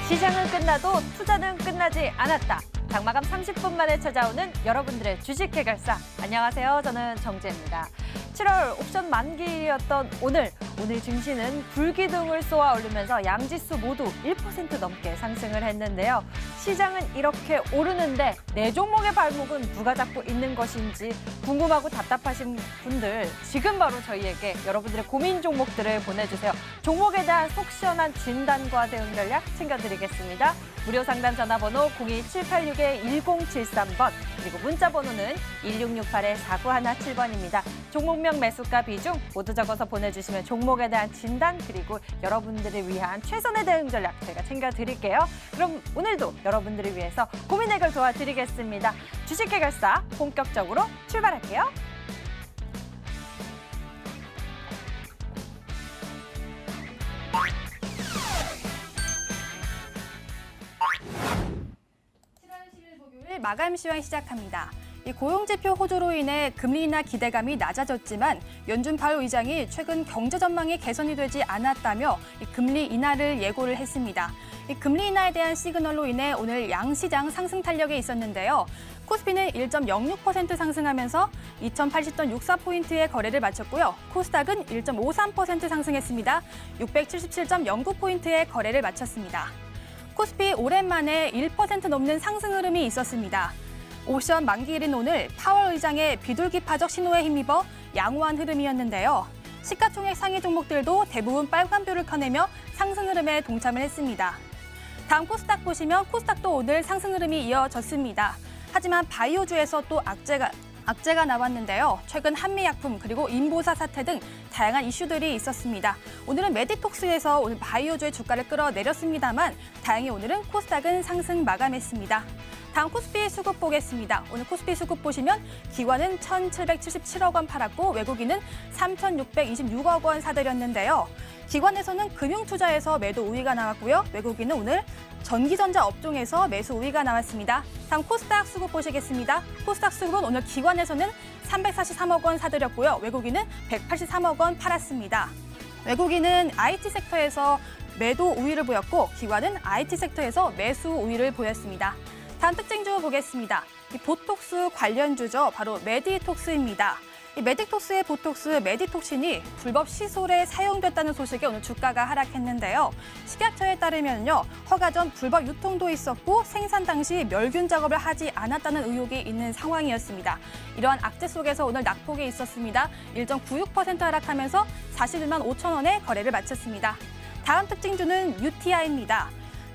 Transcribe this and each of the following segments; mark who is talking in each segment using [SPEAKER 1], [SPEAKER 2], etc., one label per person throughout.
[SPEAKER 1] 시장은 끝나도 투자는 끝나지 않았다. 장마감 30분 만에 찾아오는 여러분들의 주식 해결사. 안녕하세요. 저는 정지혜입니다. 7월 옵션 만기일이었던 오늘 증시는 불기둥을 쏘아 올리면서 양지수 모두 1% 넘게 상승을 했는데요. 시장은 이렇게 오르는데 내 종목의 발목은 누가 잡고 있는 것인지 궁금하고 답답하신 분들 지금 바로 저희에게 여러분들의 고민 종목들을 보내주세요. 종목에 대한 속 시원한 진단과 대응 전략 챙겨드리겠습니다. 무료 상담 전화번호 02786-1073번 그리고 문자 번호는 1668-4917번입니다. 종목명 매수가 비중 모두 적어서 보내주시면 종목에 대한 진단 그리고 여러분들을 위한 최선의 대응 전략 저희가 챙겨드릴게요. 그럼 오늘도 여러분들을 위해서 고민 해결 도와드리겠습니다. 주식 해결사 본격적으로 출발할게요.
[SPEAKER 2] 마감 시황 시작합니다. 이 고용지표 호조로 인해 금리 인하 기대감이 낮아졌지만 연준 파월 의장이 최근 경제 전망이 개선이 되지 않았다며 이 금리 인하를 예고를 했습니다. 이 금리 인하에 대한 시그널로 인해 오늘 양시장 상승 탄력에 있었는데요. 코스피는 1.06% 상승하면서 2080.64포인트의 거래를 마쳤고요. 코스닥은 1.53% 상승했습니다. 677.09포인트의 거래를 마쳤습니다. 코스피 오랜만에 1% 넘는 상승 흐름이 있었습니다. 옵션 만기일인 오늘 파월 의장의 비둘기파적 신호에 힘입어 양호한 흐름이었는데요. 시가총액 상위 종목들도 대부분 빨간뷰를 켜내며 상승 흐름에 동참을 했습니다. 다음 코스닥 보시면 코스닥도 오늘 상승 흐름이 이어졌습니다. 하지만 바이오주에서 또 악재가 나왔는데요. 최근 한미약품 그리고 인보사 사태 등 다양한 이슈들이 있었습니다. 오늘은 메디톡스에서 오늘 바이오주의 주가를 끌어내렸습니다만 다행히 오늘은 코스닥은 상승 마감했습니다. 다음 코스피 수급 보겠습니다. 오늘 코스피 수급 보시면 기관은 1,777억 원 팔았고 외국인은 3,626억 원 사들였는데요. 기관에서는 금융투자에서 매도 우위가 나왔고요. 외국인은 오늘 전기전자 업종에서 매수 우위가 나왔습니다. 다음 코스닥 수급 보시겠습니다. 코스닥 수급은 오늘 기관에서는 343억 원 사들였고요. 외국인은 183억 원 팔았습니다. 외국인은 IT 섹터에서 매도 우위를 보였고 기관은 IT 섹터에서 매수 우위를 보였습니다. 다음 특징주 보겠습니다. 이 보톡스 관련주죠. 바로 메디톡스입니다. 이 메디톡스의 보톡스 메디톡신이 불법 시술에 사용됐다는 소식에 오늘 주가가 하락했는데요. 식약처에 따르면요. 허가 전 불법 유통도 있었고 생산 당시 멸균 작업을 하지 않았다는 의혹이 있는 상황이었습니다. 이러한 악재 속에서 오늘 낙폭이 있었습니다. 1.96% 하락하면서 41만 5천 원에 거래를 마쳤습니다. 다음 특징주는 UTI입니다.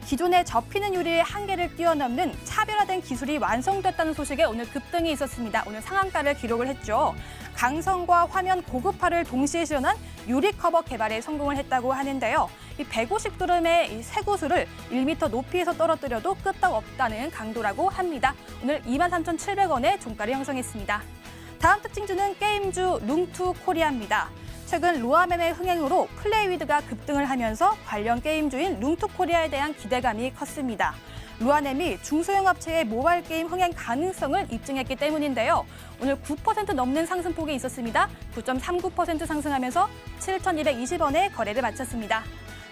[SPEAKER 2] 기존에 접히는 유리의 한계를 뛰어넘는 차별화된 기술이 완성됐다는 소식에 오늘 급등이 있었습니다. 오늘 상한가를 기록을 했죠. 강성과 화면 고급화를 동시에 실현한 유리 커버 개발에 성공을 했다고 하는데요. 이 150g의 이 쇠구슬을 1m 높이에서 떨어뜨려도 끄떡없다는 강도라고 합니다. 오늘 23,700원에 종가를 형성했습니다. 다음 특징주는 게임주 룽투 코리아입니다. 최근 로아맨의 흥행으로 플레이위드가 급등을 하면서 관련 게임주인 룽투코리아에 대한 기대감이 컸습니다. 로아넴이 중소형 업체의 모바일 게임 흥행 가능성을 입증했기 때문인데요. 오늘 9% 넘는 상승폭이 있었습니다. 9.39% 상승하면서 7,220원에 거래를 마쳤습니다.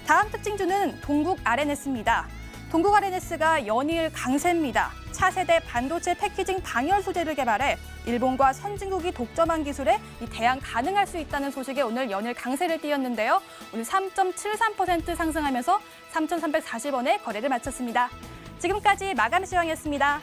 [SPEAKER 2] 다음 특징주는 동국 RNS입니다. 동국 RNS가 연일 강세입니다. 차세대 반도체 패키징 방열 소재를 개발해 일본과 선진국이 독점한 기술에 대항 가능할 수 있다는 소식에 오늘 연일 강세를 띄었는데요. 오늘 3.73% 상승하면서 3,340원에 거래를 마쳤습니다. 지금까지 마감 시황이었습니다.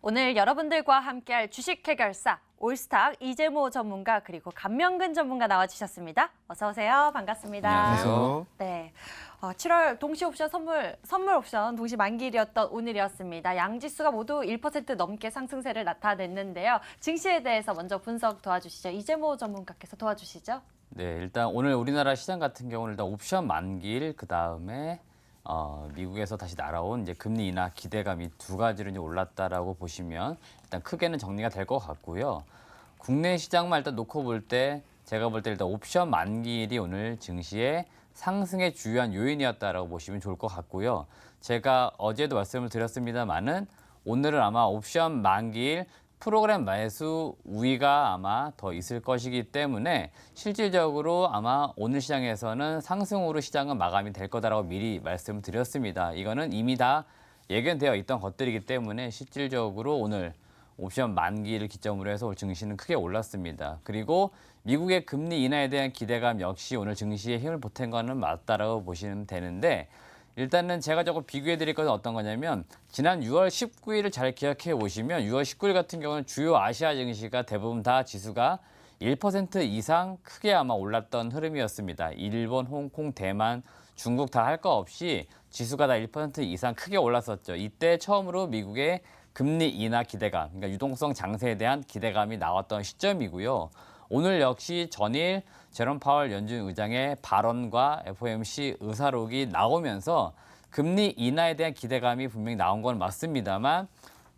[SPEAKER 1] 오늘 여러분들과 함께할 주식 해결사 올스탁 이재모 전문가 그리고 감명근 전문가 나와주셨습니다. 어서 오세요. 반갑습니다.
[SPEAKER 3] 안녕하세요.
[SPEAKER 1] 네, 7월 동시 옵션 선물 옵션 동시 만기일이었던 오늘이었습니다. 양지수가 모두 1% 넘게 상승세를 나타냈는데요. 증시에 대해서 먼저 분석 도와주시죠. 이재모 전문가께서 도와주시죠.
[SPEAKER 3] 네, 일단 오늘 우리나라 시장 같은 경우는 일단 옵션 만기일 그다음에 미국에서 다시 날아온 이제 금리 인하 기대감이 두 가지로 이제 올랐다라고 보시면 일단 크게는 정리가 될 것 같고요. 국내 시장만 일단 놓고 볼 때 제가 볼 때 일단 옵션 만기일이 오늘 증시의 상승의 주요한 요인이었다라고 보시면 좋을 것 같고요. 제가 어제도 말씀을 드렸습니다만은 오늘은 아마 옵션 만기일 프로그램 매수 우위가 아마 더 있을 것이기 때문에 실질적으로 아마 오늘 시장에서는 상승으로 시장은 마감이 될 거다라고 미리 말씀을 드렸습니다. 이거는 이미 다 예견되어 있던 것들이기 때문에 실질적으로 오늘 옵션 만기를 기점으로 해서 오늘 증시는 크게 올랐습니다. 그리고 미국의 금리 인하에 대한 기대감 역시 오늘 증시에 힘을 보탠 거는 맞다라고 보시면 되는데 일단은 제가 조금 비교해 드릴 것은 어떤 거냐면 지난 6월 19일을 잘 기억해 보시면 6월 19일 같은 경우는 주요 아시아 증시가 대부분 다 지수가 1% 이상 크게 아마 올랐던 흐름이었습니다. 일본, 홍콩, 대만, 중국 다 할 거 없이 지수가 다 1% 이상 크게 올랐었죠. 이때 처음으로 미국의 금리 인하 기대감, 그러니까 유동성 장세에 대한 기대감이 나왔던 시점이고요. 오늘 역시 전일 제롬 파월 연준 의장의 발언과 FOMC 의사록이 나오면서 금리 인하에 대한 기대감이 분명히 나온 건 맞습니다만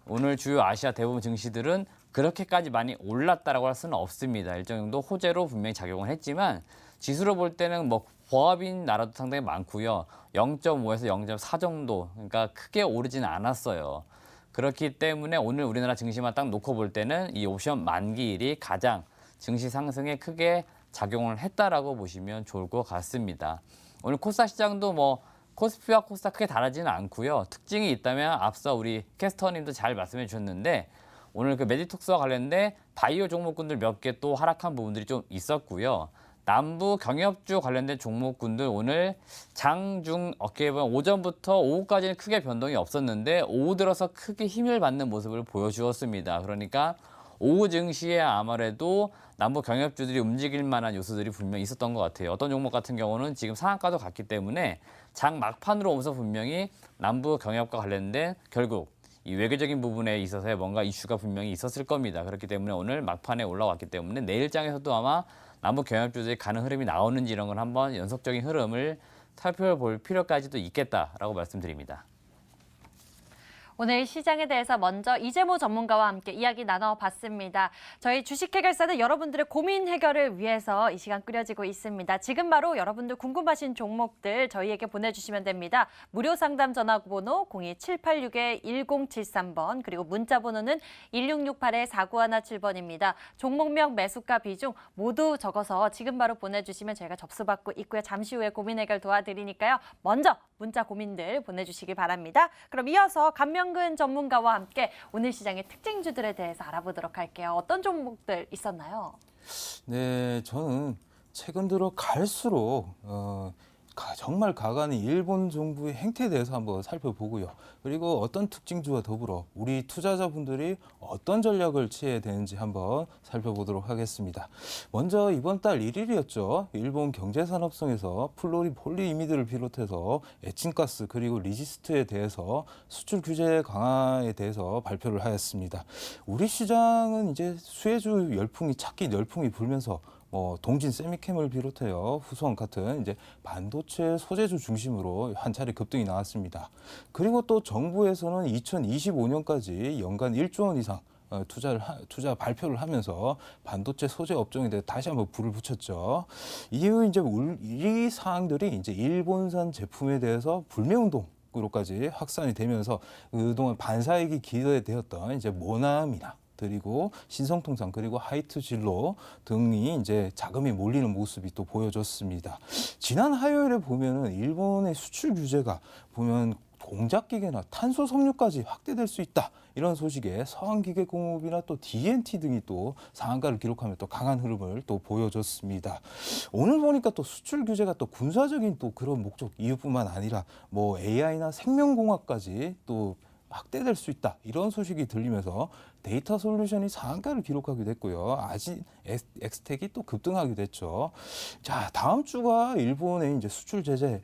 [SPEAKER 3] 오늘 주요 아시아 대부분 증시들은 그렇게까지 많이 올랐다라고 할 수는 없습니다. 일정 정도 호재로 분명히 작용을 했지만 지수로 볼 때는 뭐 보합인 나라도 상당히 많고요. 0.5에서 0.4 정도, 그러니까 크게 오르지는 않았어요. 그렇기 때문에 오늘 우리나라 증시만 딱 놓고 볼 때는 이 옵션 만기일이 가장 증시 상승에 크게 작용을 했다라고 보시면 좋을 것 같습니다. 오늘 코스닥 시장도 뭐 코스피와 코스닥 크게 다르지는 않고요. 특징이 있다면 앞서 우리 캐스터님도 잘 말씀해 주셨는데 오늘 그 메디톡스와 관련된 바이오 종목군들 몇 개 또 하락한 부분들이 좀 있었고요. 남부 경협주 관련된 종목군들 오늘 장중 어깨 보면 오전부터 오후까지는 크게 변동이 없었는데 오후 들어서 크게 힘을 받는 모습을 보여주었습니다. 그러니까 오후 증시에 아무래도 남부 경협주들이 움직일 만한 요소들이 분명히 있었던 것 같아요. 어떤 종목 같은 경우는 지금 상한가도 갔기 때문에 장 막판으로 오면서 분명히 남부 경협과 관련된 결국 이 외교적인 부분에 있어서의 뭔가 이슈가 분명히 있었을 겁니다. 그렇기 때문에 오늘 막판에 올라왔기 때문에 내일장에서도 아마 남부 경협주들이 가는 흐름이 나오는지 이런 걸 한번 연속적인 흐름을 살펴볼 필요까지도 있겠다라고 말씀드립니다.
[SPEAKER 1] 오늘 시장에 대해서 먼저 이재모 전문가와 함께 이야기 나눠봤습니다. 저희 주식 해결사는 여러분들의 고민 해결을 위해서 이 시간 꾸려지고 있습니다. 지금 바로 여러분들 궁금하신 종목들 저희에게 보내주시면 됩니다. 무료 상담 전화번호 02786-1073번 그리고 문자 번호는 1668-4917번입니다. 종목명, 매수가, 비중 모두 적어서 지금 바로 보내주시면 저희가 접수받고 있고요. 잠시 후에 고민 해결 도와드리니까요. 먼저 문자 고민들 보내주시기 바랍니다. 그럼 이어서 감명근 전문가와 함께 오늘 시장의 특징주들에 대해서 알아보도록 할게요. 어떤 종목들 있었나요?
[SPEAKER 4] 네, 저는 최근 들어 갈수록 정말 가관인 일본 정부의 행태에 대해서 한번 살펴보고요. 그리고 어떤 특징주와 더불어 우리 투자자분들이 어떤 전략을 취해야 되는지 한번 살펴보도록 하겠습니다. 먼저 이번 달 1일이었죠. 일본 경제산업성에서 폴리이미드를 비롯해서 에칭가스 그리고 리지스트에 대해서 수출 규제 강화에 대해서 발표를 하였습니다. 우리 시장은 이제 수혜주 착기 열풍이 불면서 동진 세미캠을 비롯해요 후성 같은 이제 반도체 소재주 중심으로 한 차례 급등이 나왔습니다. 그리고 또 정부에서는 2025년까지 연간 1조 원 이상 투자 발표를 하면서 반도체 소재 업종에 대해 다시 한번 불을 붙였죠. 이후 이제 이 사항들이 이제 일본산 제품에 대해서 불매운동 으로까지 확산이 되면서 그동안 반사이익이 기대되었던 이제 모나미나 그리고 신성통상 그리고 하이트 진로 등이 이제 자금이 몰리는 모습이 또 보여졌습니다. 지난 화요일에 보면은 일본의 수출 규제가 보면 공작기계나 탄소 섬유까지 확대될 수 있다. 이런 소식에 서한기계공업이나 또 D&T 등이 또 상한가를 기록하며 또 강한 흐름을 또 보여줬습니다. 오늘 보니까 또 수출 규제가 또 군사적인 또 그런 목적 이유뿐만 아니라 뭐 AI나 생명공학까지 또 확대될 수 있다. 이런 소식이 들리면서 데이터 솔루션이 상한가를 기록하기도 했고요. 아진 엑스텍이 또 급등하기도 했죠. 자, 다음 주가 일본의 이제 수출 제재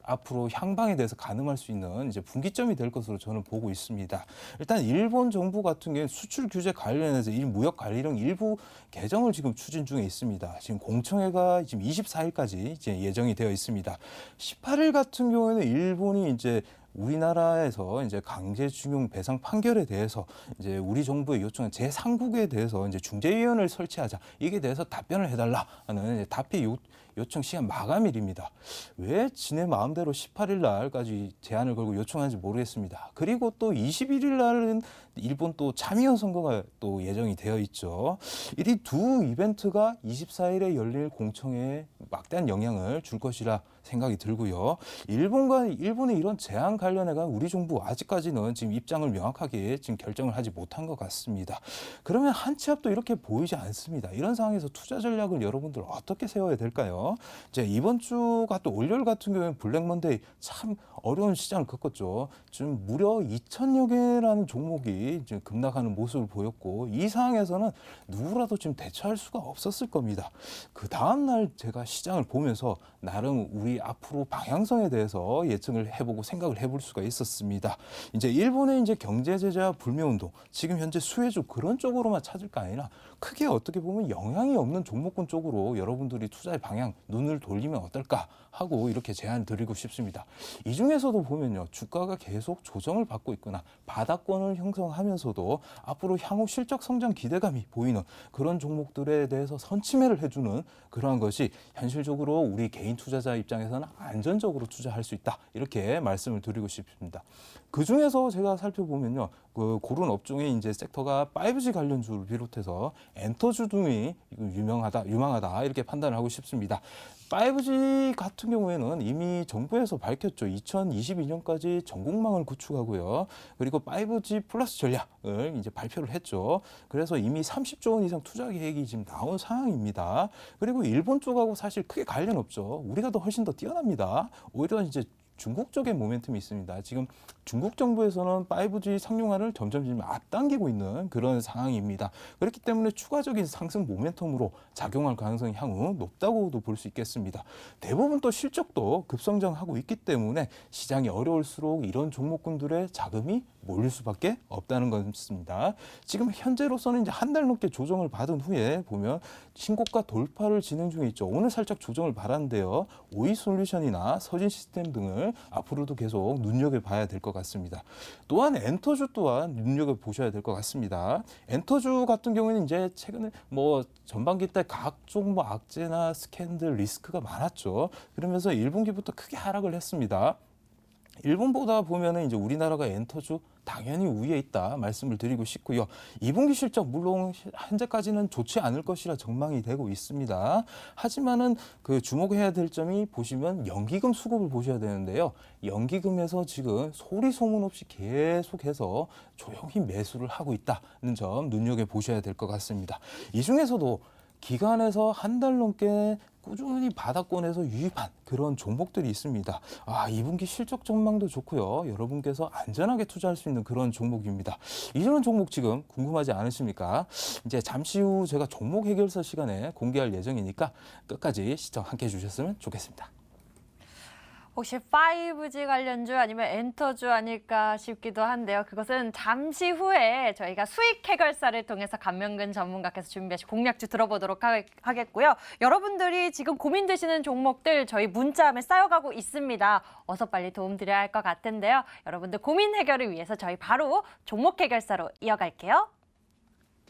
[SPEAKER 4] 앞으로 향방에 대해서 가늠할 수 있는 이제 분기점이 될 것으로 저는 보고 있습니다. 일단 일본 정부 같은 경우에 수출 규제 관련해서 무역 관리령 일부 개정을 지금 추진 중에 있습니다. 지금 공청회가 지금 24일까지 이제 예정이 되어 있습니다. 18일 같은 경우에는 일본이 이제 우리나라에서 이제 강제징용 배상 판결에 대해서 이제 우리 정부에 요청한 제3국에 대해서 이제 중재위원회를 설치하자, 이게 대해서 답변을 해달라 하는 이제 답의 요청 시간 마감일입니다. 왜 지네 마음대로 18일 날까지 제한을 걸고 요청하는지 모르겠습니다. 그리고 또 21일 날은 일본 또 참의원 선거가 또 예정이 되어 있죠. 이 두 이벤트가 24일에 열릴 공청회에 막대한 영향을 줄 것이라 생각이 들고요. 일본의 이런 제한 관련해가 우리 정부 아직까지는 지금 입장을 명확하게 지금 결정을 하지 못한 것 같습니다. 그러면 한 치 앞도 이렇게 보이지 않습니다. 이런 상황에서 투자 전략을 여러분들 어떻게 세워야 될까요? 이제 이번 주가 또 월요일 같은 경우에는 블랙 먼데이 참 어려운 시장을 겪었죠. 지금 무려 2,000여 개라는 종목이 이제 급락하는 모습을 보였고, 이 상황에서는 누구라도 지금 대처할 수가 없었을 겁니다. 그 다음 날 제가 시장을 보면서 나름 우리 앞으로 방향성에 대해서 예측을 해보고 생각을 해볼 수가 있었습니다. 이제 일본의 이제 경제 제재와 불매 운동, 지금 현재 수혜주 그런 쪽으로만 찾을까 아니라 크게 어떻게 보면 영향이 없는 종목군 쪽으로 여러분들이 투자의 방향 눈을 돌리면 어떨까 하고 이렇게 제안을 드리고 싶습니다. 이 중에서도 보면요, 주가가 계속 조정을 받고 있거나 바닥권을 형성하면서도 앞으로 향후 실적 성장 기대감이 보이는 그런 종목들에 대해서 선침해를 해주는 그러한 것이 현실적으로 우리 개인 투자자 입장에서는 안전적으로 투자할 수 있다, 이렇게 말씀을 드리고 싶습니다. 그 중에서 제가 살펴보면요, 고른 업종의 이제 섹터가 5G 관련주를 비롯해서 엔터주 등이 유망하다 이렇게 판단을 하고 싶습니다. 5G 같은 경우에는 이미 정부에서 밝혔죠. 2022년까지 전국망을 구축하고요. 그리고 5G 플러스 전략을 이제 발표를 했죠. 그래서 이미 30조 원 이상 투자 계획이 지금 나온 상황입니다. 그리고 일본 쪽하고 사실 크게 관련 없죠. 우리가 더 훨씬 더 뛰어납니다. 오히려 이제 중국 쪽의 모멘텀이 있습니다. 지금 중국 정부에서는 5G 상용화를 점점 앞당기고 있는 그런 상황입니다. 그렇기 때문에 추가적인 상승 모멘텀으로 작용할 가능성이 향후 높다고도 볼 수 있겠습니다. 대부분 또 실적도 급성장하고 있기 때문에 시장이 어려울수록 이런 종목군들의 자금이 몰릴 수밖에 없다는 것입니다. 지금 현재로서는 이제 한 달 넘게 조정을 받은 후에 보면 신고가 돌파를 진행 중에 있죠. 오늘 살짝 조정을 받았는데요. 오이솔루션이나 서진 시스템 등을 앞으로도 계속 눈여겨봐야 될 것 같습니다. 또한 엔터주 또한 눈여겨보셔야 될 것 같습니다. 엔터주 같은 경우에는 이제 최근에 전반기 때 각종 악재나 스캔들 리스크가 많았죠. 그러면서 1분기부터 크게 하락을 했습니다. 일본보다 보면은 이제 우리나라가 엔터주 당연히 우위에 있다 말씀을 드리고 싶고요. 2분기 실적 물론 현재까지는 좋지 않을 것이라 전망이 되고 있습니다. 하지만은 그 주목해야 될 점이 보시면 연기금 수급을 보셔야 되는데요. 연기금에서 지금 소리 소문 없이 계속해서 조용히 매수를 하고 있다는 점 눈여겨 보셔야 될 것 같습니다. 이 중에서도 기간에서 한 달 넘게 꾸준히 바닥권에서 유입한 그런 종목들이 있습니다. 2분기 실적 전망도 좋고요. 여러분께서 안전하게 투자할 수 있는 그런 종목입니다. 이런 종목 지금 궁금하지 않으십니까? 이제 잠시 후 제가 종목 해결사 시간에 공개할 예정이니까 끝까지 시청 함께 해주셨으면 좋겠습니다.
[SPEAKER 1] 혹시 5G 관련주 아니면 엔터주 아닐까 싶기도 한데요. 그것은 잠시 후에 저희가 수익 해결사를 통해서 감명근 전문가께서 준비하신 공략주 들어보도록 하겠고요. 여러분들이 지금 고민되시는 종목들 저희 문자함에 쌓여가고 있습니다. 어서 빨리 도움드려야 할 것 같은데요. 여러분들 고민 해결을 위해서 저희 바로 종목 해결사로 이어갈게요.